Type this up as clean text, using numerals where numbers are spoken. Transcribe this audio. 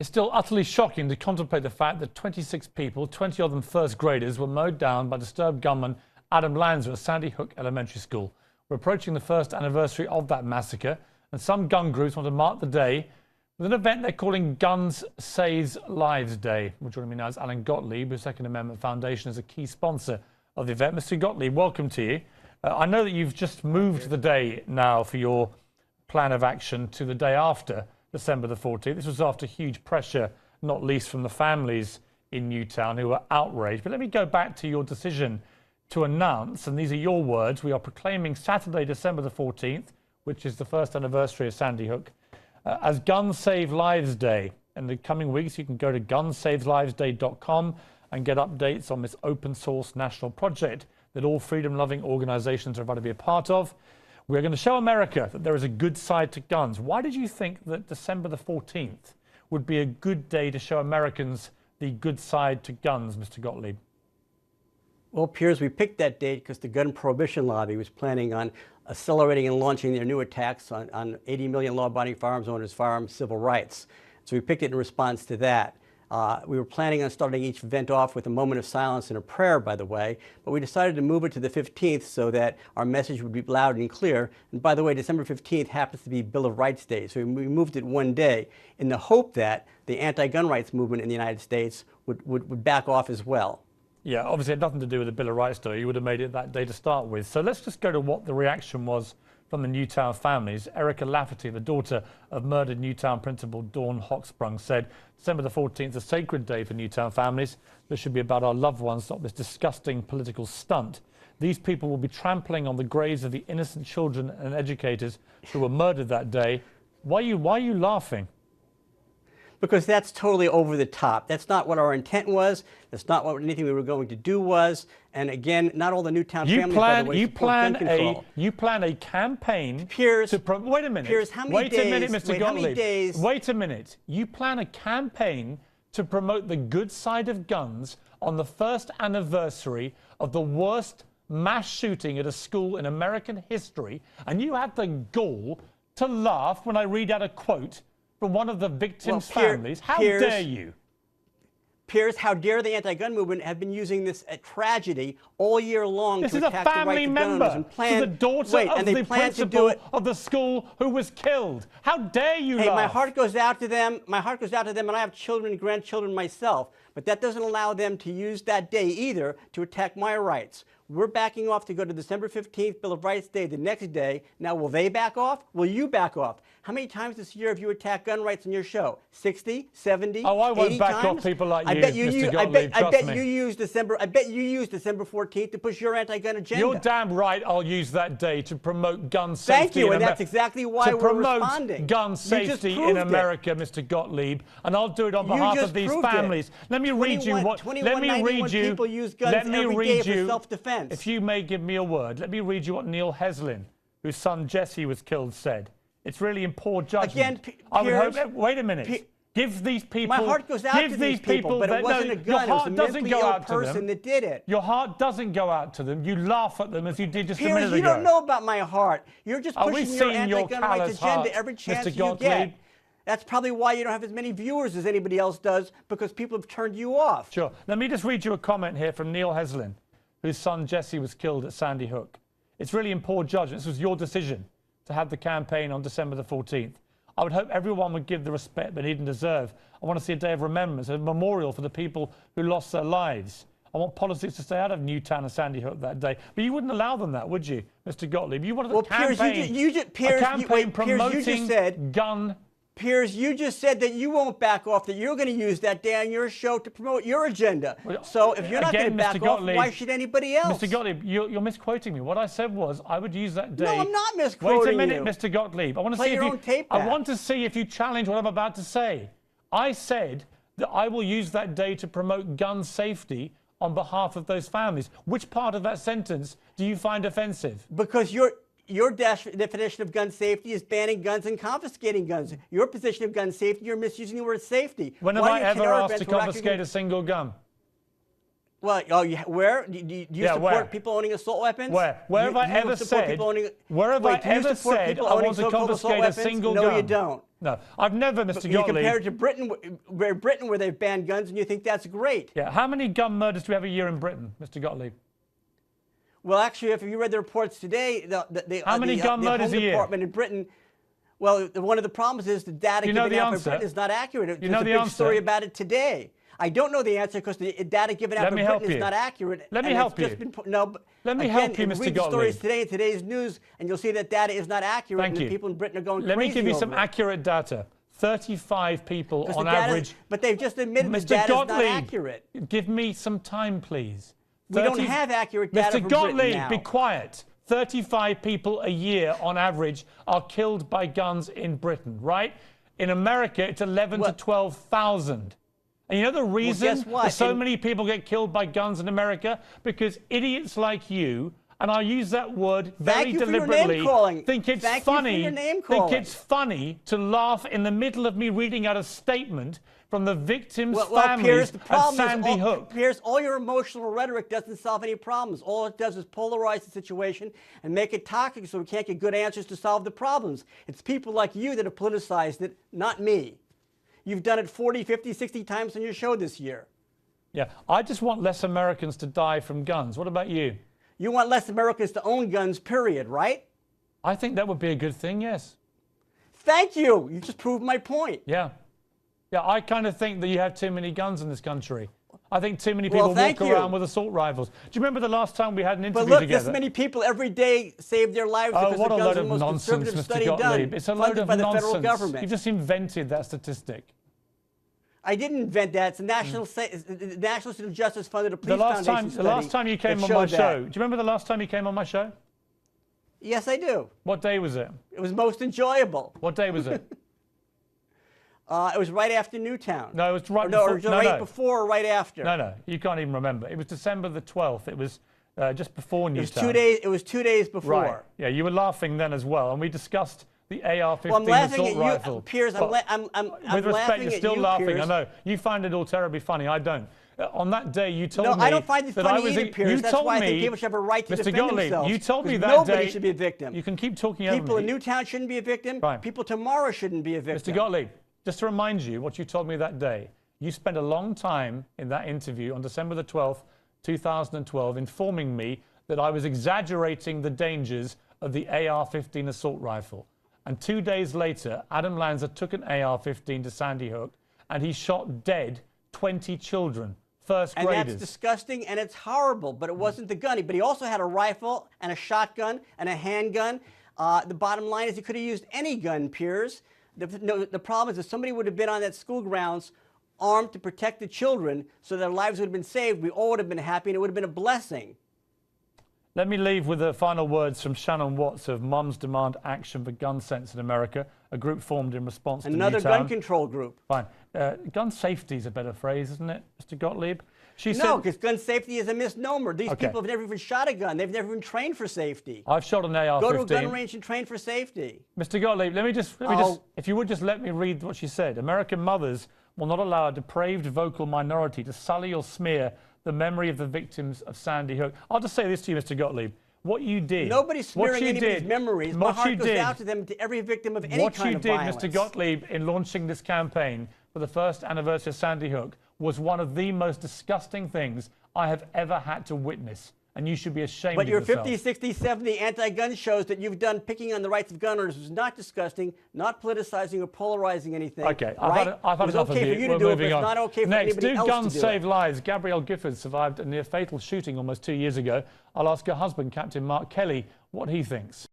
It's still utterly shocking to contemplate the fact that 26 people, 20 of them first graders, were mowed down by disturbed gunman Adam Lanza at Sandy Hook Elementary School. We're approaching the first anniversary of that massacre, and some gun groups want to mark the day with an event they're calling Guns Saves Lives Day. Well, joining me now is Alan Gottlieb, whose Second Amendment Foundation is a key sponsor of the event. Mr. Gottlieb, welcome to you. I know that you've just moved the day now for your plan of action to the day after December the 14th. This was after huge pressure, not least from the families in Newtown who were outraged. But let me go back to your decision to announce, and these are your words, we are proclaiming Saturday, December the 14th, which is the first anniversary of Sandy Hook, as Guns Save Lives Day. In the coming weeks, you can go to gunsaveslivesday.com and get updates on this open source national project that all freedom-loving organizations are about to be a part of. We're going to show America that there is a good side to guns. Why did you think that December the 14th would be a good day to show Americans the good side to guns, Mr. Gottlieb? Well, Piers, we picked that date because the gun prohibition lobby was planning on accelerating and launching their new attacks on 80 million law-abiding firearms owners' firearm civil rights. So we picked it in response to that. We were planning on starting each event off with a moment of silence and a prayer, by the way, but we decided to move it to the 15th so that our message would be loud and clear. And by the way, December 15th happens to be Bill of Rights Day, so we moved it one day in the hope that the anti-gun rights movement in the United States would back off as well. Yeah, obviously it had nothing to do with the Bill of Rights Day. You would have made it that day to start with. So let's just go to what the reaction was from the Newtown families. Erica Lafferty, the daughter of murdered Newtown principal Dawn Hochsprung, said December the 14th is a sacred day for Newtown families. This should be about our loved ones, not this disgusting political stunt. These people will be trampling on the graves of the innocent children and educators who were murdered that day. Why are you laughing? Because that's totally over the top. That's not what our intent was. That's not what anything we were going to do was. And again, not all the Newtown families, by the way, support gun control. You plan a campaign Piers, to wait a minute. Piers, how many wait days, a minute, Mr. Gottlieb. How many days? Wait a minute. You plan a campaign to promote the good side of guns on the first anniversary of the worst mass shooting at a school in American history, and you have the gall to laugh when I read out a quote from one of the victims' families. How dare you? Piers, how dare the anti-gun movement have been using this tragedy all year long this to attack the right to guns. This is a family member. This is the daughter of the principal of the school who was killed. How dare you laugh? My heart goes out to them. My heart goes out to them, and I have children and grandchildren myself. But that doesn't allow them to use that day either to attack my rights. We're backing off to go to December 15th, Bill of Rights Day, the next day. Now, will they back off? Will you back off? How many times this year have you attacked gun rights on your show? 60, 70, Oh, I won't back times? off people like you, I bet you, Mr. Gottlieb, I bet you use December 14th to push your anti-gun agenda. You're damn right I'll use that day to promote gun safety. Thank you, and that's exactly why we're responding. To promote gun safety in America, Mr. Gottlieb, and I'll do it on behalf of these families. Let me read you what. Let me read you. People use guns every day for self-defense. If you may give me a word, let me read you what Neil Heslin, whose son Jesse was killed, said. It's really in poor judgment. Again, I would hope. Wait a minute. Give these people. My heart goes out to these people, but it wasn't a gun. It was a mentally ill person that did it. Your heart doesn't go out to them. You laugh at them as you did just a minute ago. Piers, you don't know about my heart. You're just pushing your anti-gun rights agenda every chance you get. That's probably why you don't have as many viewers as anybody else does, because people have turned you off. Sure. Let me just read you a comment here from Neil Heslin, whose son Jesse was killed at Sandy Hook. It's really in poor judgment. This was your decision to have the campaign on December the 14th. I would hope everyone would give the respect they need and deserve. I want to see a day of remembrance, a memorial for the people who lost their lives. I want politics to stay out of Newtown and Sandy Hook that day. But you wouldn't allow them that, would you, Mr. Gottlieb? You wanted a campaign promoting gun. Piers, you just said that you won't back off, that you're going to use that day on your show to promote your agenda. So if you're not going to back off, why should anybody else? Mr. Gottlieb, you're misquoting me. What I said was I would use that day. No, I'm not misquoting you. Wait a minute, Mr. Gottlieb. I want to see if you challenge what I'm about to say. I said that I will use that day to promote gun safety on behalf of those families. Which part of that sentence do you find offensive? Because your definition of gun safety is banning guns and confiscating guns. Your position of gun safety, you're misusing the word safety. When have I ever asked to confiscate a single gun? Well, oh, where? Do you Yeah, support where? people owning assault weapons? Where? Where have I Do you ever support said? people owning- Where have Wait, I do you ever support said people I owning want to so-called assault confiscate a weapons? single No, gun? you don't. No, I've never, Mr. You compare Gottlieb. it to Britain, where they've banned guns, and you think that's great. Yeah, how many gun murders do we have a year in Britain, Mr. Gottlieb? Well, actually, if you read the reports today, How many gun murders Home a year? Department in Britain. Well, one of the problems is the data You know given the out by answer? Britain is not accurate. You There's know a the big answer? story about it today. I don't know the answer because the data given out Let by me help Britain is you. not accurate. Let me and help it's just you. no, but Let me again, help you, and Mr. read the Gottlieb. stories today in today's news, and you'll see that data is not accurate. Thank and you. The people in Britain are going Let crazy me give you some over it. accurate data. 35 people 'Cause on the data- average. But they've just admitted the Mr. data is not Gottlieb, accurate. give me some time, please. We don't 30 have accurate data Mr. from Gottlieb, Britain now. be quiet. 35 people a year on average are killed by guns in Britain, right? In America, it's 11 to 12,000. And you know the reason guess what? that so many people get killed by guns in America? Because idiots like you, and I use that word very Thank you for your deliberately, name-calling. think it's Thank you for funny. your Think name-calling. it's funny to laugh in the middle of me reading out a statement from the victims' Well, families Piers, the at problem Sandy is, Hook. Piers, all your emotional rhetoric doesn't solve any problems. All it does is polarize the situation and make it toxic so we can't get good answers to solve the problems. It's people like you that have politicized it, not me. You've done it 40, 50, 60 times on your show this year. Yeah, I just want less Americans to die from guns. What about you? You want less Americans to own guns, period, right? I think that would be a good thing, yes. Thank you. You just proved my point. Yeah. Yeah, I kind of think that you have too many guns in this country. I think too many people thank walk you. around with assault rifles. Do you remember the last time we had an interview But look, together? this many people every day save their lives Oh, because what a the guns load are of the most nonsense, conservative Mr. study Gottlieb. done, It's a load funded of by the nonsense. federal government. You just invented that statistic. I didn't invent that. It's the National Institute of Justice funded a police The last foundation time, the last time you study came that on my showed show, that. do you remember the last time you came on my show? Yes, I do. What day was it? It was most enjoyable. What day was it? It was right after Newtown. No, it was right Or no, before. or right before or right after. No, you can't even remember. It was December the 12th. It was just before It was Newtown. 2 days. It was 2 days before. Right. Yeah, you were laughing then as well, and we discussed the AR-15 Well, I'm laughing assault at you, rifle. Piers. But I'm with respect, laughing you're at still you, laughing. Piers. I know you find it all terribly funny. I don't. On that day, you told No, me I don't find it that funny I was. either, Piers. You That's told why I me, think people should have a right to Mr. defend Gottlieb, themselves. you told me 'Cause that nobody day. should be a victim. You can keep talking over People me. in Newtown shouldn't be a victim. Right. People tomorrow shouldn't be a victim. Mr. Gottlieb, just to remind you what you told me that day, you spent a long time in that interview on December the 12th, 2012, informing me that I was exaggerating the dangers of the AR-15 assault rifle. And 2 days later, Adam Lanza took an AR-15 to Sandy Hook and he shot dead 20 children, first And graders. that's disgusting and it's horrible, but it wasn't the gun. But he also had a rifle and a shotgun and a handgun. The bottom line is he could have used any gun, Piers. The problem is if somebody would have been on that school grounds armed to protect the children so their lives would have been saved, we all would have been happy and it would have been a blessing. Let me leave with the final words from Shannon Watts of Mums Demand Action for Gun Sense in America, a group formed in response to Another Newtown. gun control group. Fine. Gun safety is a better phrase, isn't it, Mr. Gottlieb? She No, said, because gun safety is a misnomer. These Okay. people have never even shot a gun. They've never been trained for safety. I've shot an Go AR-15. to a gun range and train for safety. Mr. Gottlieb, let me just, Oh. if you would just let me read what she said. American mothers will not allow a depraved vocal minority to sully or smear the memory of the victims of Sandy Hook. I'll just say this to you, Mr. Gottlieb. What you did. Nobody's what smearing you anybody's did, memories. My What heart you goes did, out to them, to every victim of any what kind you of did, violence. Mr. Gottlieb, in launching this campaign for the first anniversary of Sandy Hook was one of the most disgusting things I have ever had to witness. And you should be ashamed But of your yourself. 50, 60, 70 anti-gun shows that you've done picking on the rights of gun owners was not disgusting, not politicizing or polarizing anything. Okay, right? I've had It was enough okay of you. for you We're to do it, but moving it's on. not okay for Next, anybody do else guns to do save it. lives? Gabrielle Gifford survived a near fatal shooting almost 2 years ago. I'll ask her husband, Captain Mark Kelly, what he thinks.